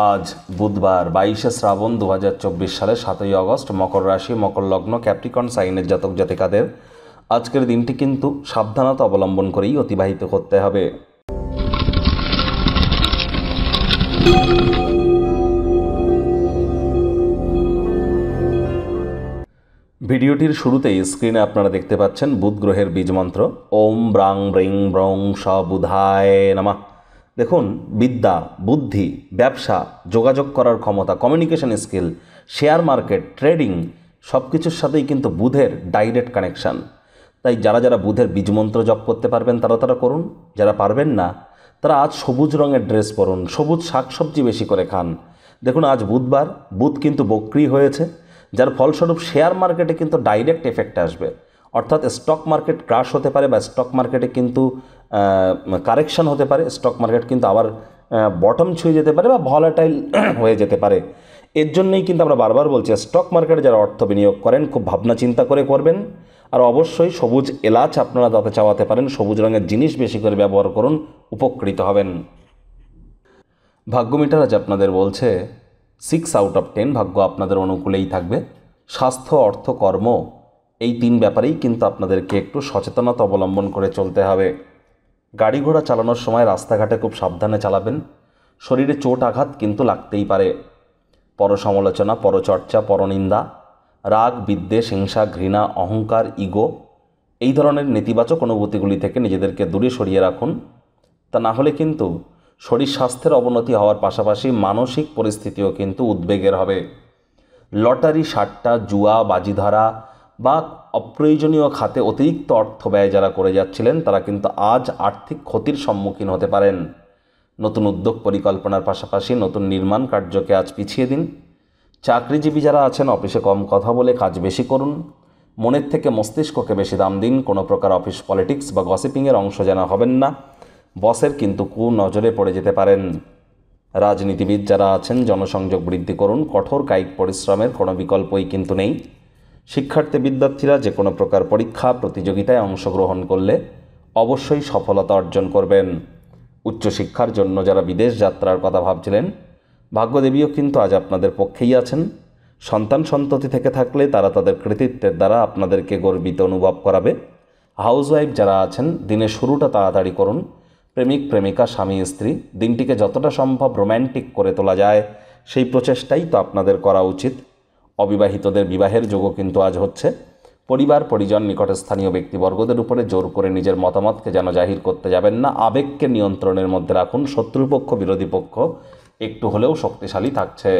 আজ বুধবার 22শে শ্রাবণ 2024 সালের 7ই আগস্ট, মকর রাশি, মকর লগ্ন, ক্যাপ্রিকর্ন সাইনের জাতক জাতিকাদের আজকের দিনটি কিন্তু সাবধানতা অবলম্বন করেই অতিবাহিত করতে হবে। ভিডিওটির শুরুতেই স্ক্রিনে আপনারা দেখতে পাচ্ছেন বুধ গ্রহের বীজ মন্ত্র ওম ব্রাং ব্রিং ব্রং স বুধায় নমঃ। দেখুন, বিদ্যা, বুদ্ধি, ব্যবসা, যোগাযোগ করার ক্ষমতা, communication skill, share market, trading সব কিছুর সাথেই কিন্তু বুধের ডাইরেক্ট কানেকশান। তাই যারা যারা বুধের বীজমন্ত্র জপ করতে পারবেন তারা করুন, যারা পারবেন না তারা আজ সবুজ রঙের ড্রেস পরুন, সবুজ শাকসবজি বেশি করে খান। দেখুন, আজ বুধবার, বুধ কিন্তু বক্রি হয়েছে, যার ফলস্বরূপ শেয়ার মার্কেটে কিন্তু ডাইরেক্ট এফেক্ট আসবে। অর্থাৎ স্টক মার্কেট ক্রাশ হতে পারে বা স্টক মার্কেটে কিন্তু কারেকশন হতে পারে, স্টক মার্কেট কিন্তু আবার বটম ছুঁয়ে যেতে পারে বা ভলাটাইল হয়ে যেতে পারে। এর জন্যই কিন্তু আমরা বারবার বলছি, স্টক মার্কেটে যারা অর্থ বিনিয়োগ করেন খুব ভাবনা চিন্তা করে করবেন। আর অবশ্যই সবুজ এলাচ আপনারা দাঁতে চাওয়াতে পারেন, সবুজ রঙের জিনিস বেশি করে ব্যবহার করুন, উপকৃত হবেন। ভাগ্য মিটার আজ আপনাদের বলছে 6/10, ভাগ্য আপনাদের অনুকূলেই থাকবে। স্বাস্থ্য, অর্থ, কর্ম এই 3 ব্যাপারেই কিন্তু আপনাদেরকে একটু সচেতনতা অবলম্বন করে চলতে হবে। গাড়ি ঘোড়া চালানোর সময় রাস্তাঘাটে খুব সাবধানে চালাবেন, শরীরে চোট আঘাত কিন্তু লাগতেই পারে। পরসমালোচনা, পরচর্চা, পরনিন্দা, রাগ, বিদ্বেষ, হিংসা, ঘৃণা, অহংকার, ইগো এই ধরনের নেতিবাচক অনুভূতিগুলি থেকে নিজেদেরকে দূরে সরিয়ে রাখুন। তা না হলে কিন্তু শরীর স্বাস্থ্যের অবনতি হওয়ার পাশাপাশি মানসিক পরিস্থিতিও কিন্তু উদ্বেগের হবে। লটারি, সাট্টা, জুয়া, বাজিধরা বা অপ্রয়োজনীয় খাতে অতিরিক্ত অর্থ ব্যয় যারা করে যাচ্ছিলেন তারা কিন্তু আজ আর্থিক ক্ষতির সম্মুখীন হতে পারেন। নতুন উদ্যোগ পরিকল্পনার পাশাপাশি নতুন নির্মাণ কার্যকে আজ পিছিয়ে দিন। চাকরিজীবী যারা আছেন অফিসে কম কথা বলে কাজ বেশি করুন। মনের থেকে মস্তিষ্ককে বেশি দাম দিন। কোনো প্রকার অফিস পলিটিক্স বা গসিপিংয়ের অংশ যেন হবেন না, বসের কিন্তু কুনজরে পড়ে যেতে পারেন। রাজনীতিবিদ যারা আছেন জনসংযোগ বৃদ্ধি করুন, কঠোর কায়িক পরিশ্রমের কোনো বিকল্পই কিন্তু নেই। শিক্ষার্থী বিদ্যার্থীরা যে কোনো প্রকার পরীক্ষা প্রতিযোগিতায় অংশগ্রহণ করলে অবশ্যই সফলতা অর্জন করবেন। উচ্চশিক্ষার জন্য যারা বিদেশ যাত্রার কথা ভাবছিলেন, ভাগ্যদেবীও কিন্তু আজ আপনাদের পক্ষেই আছেন। সন্তান সন্ততি থেকে থাকলে তারা তাদের কৃতিত্বের দ্বারা আপনাদেরকে গর্বিত অনুভব করাবে। হাউসওয়াইফ যারা আছেন দিনের শুরুটা তাড়াতাড়ি করুন। প্রেমিক প্রেমিকা, স্বামী স্ত্রী দিনটিকে যতটা সম্ভব রোম্যান্টিক করে তোলা যায় সেই প্রচেষ্টাই তো আপনাদের করা উচিত। অবিবাহিতদের বিবাহের যোগও কিন্তু আজ হচ্ছে। পরিবার পরিজন, নিকটস্থানীয় ব্যক্তিবর্গদের উপরে জোর করে নিজের মতামতকে যেন জাহির করতে যাবেন না। আবেগকে নিয়ন্ত্রণের মধ্যে রাখুন। শত্রুপক্ষ বিরোধী পক্ষ একটু হলেও শক্তিশালী থাকছে।